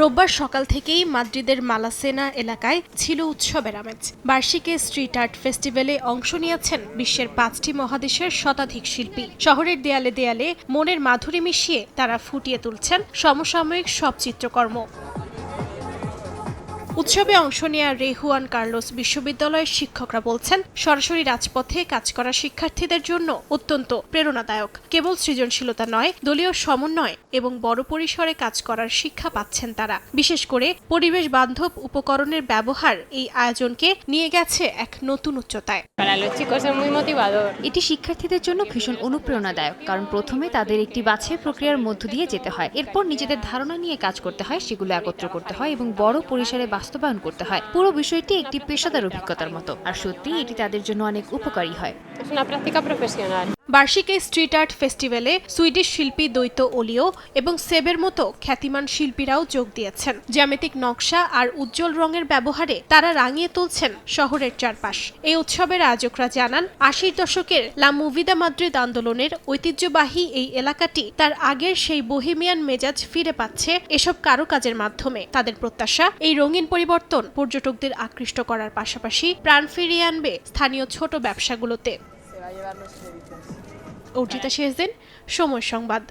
রোববার সকাল থেকেই মাদ্রিদের মালাসেনা এলাকায় ছিল উৎসবের আমেজ। বার্ষিক স্ট্রিট আর্ট ফেস্টিভ্যালে অংশ নিয়েছেন বিশ্বের 5টি মহাদেশের শতাধিক শিল্পী। শহরের দেয়ালে দেয়ালে মনের মাধুরী মিশিয়ে তারা ফুটিয়ে তুলছেন সমসাময়িক সব চিত্রকর্ম। উৎসবে অংশ নেওয়া হুয়ান কার্লোস বিশ্ববিদ্যালয়ের শিক্ষকরা বলছেন, সরাসরি রাজপথে কাজ করা শিক্ষার্থীদের জন্য অত্যন্ত প্রেরণাদায়ক। কেবল সৃজনশীলতা নয়, দলীয় সমন্বয় এবং বড় পরিসরে কাজ করার শিক্ষা পাচ্ছেন তারা। বিশেষ করে পরিবেশ বান্ধব উপকরণের ব্যবহার এই আয়োজনকে নিয়ে গেছে এক নতুন উচ্চতায়। এটি শিক্ষার্থীদের জন্য ভীষণ অনুপ্রেরণাদায়ক, কারণ প্রথমে তাদের একটি বাছাই প্রক্রিয়ার মধ্য দিয়ে যেতে হয়, এরপর নিজেদের ধারণা নিয়ে কাজ করতে হয়, সেগুলো একত্র করতে হয় এবং বড় পরিসরে বাস্তবায়ন করতে হয়। পুরো বিষয়টি একটি পেশাদার অভিজ্ঞতার মতো, আর সত্যি এটি তাদের জন্য অনেক উপকারী হয়। বার্ষিক এই স্ট্রিট আর্ট ফেস্টিভ্যালে সুইডিশ শিল্পী দ্বৈত ওলিও এবং সেবের মতো খ্যাতিমান শিল্পীরাও যোগ দিয়েছেন। জ্যামিতিক নকশা আর উজ্জ্বল রঙের ব্যবহারে তারা রাঙিয়ে তুলছেন শহরের চারপাশ। এই উৎসবের আয়োজকরা জানান, 80 দশকের লা মুভিদা মাদ্রিদ আন্দোলনের ঐতিহ্যবাহী এই এলাকাটি তার আগের সেই বোহেমিয়ান মেজাজ ফিরে পাচ্ছে এসব কারুকাজের মাধ্যমে। তাদের প্রত্যাশা, এই রঙিন পরিবর্তন পর্যটকদের আকৃষ্ট করার পাশাপাশি প্রাণ ফিরিয়ে আনবে স্থানীয় ছোট ব্যবসাগুলোতে। অর্জিতা শেহদিন, সময় সংবাদ।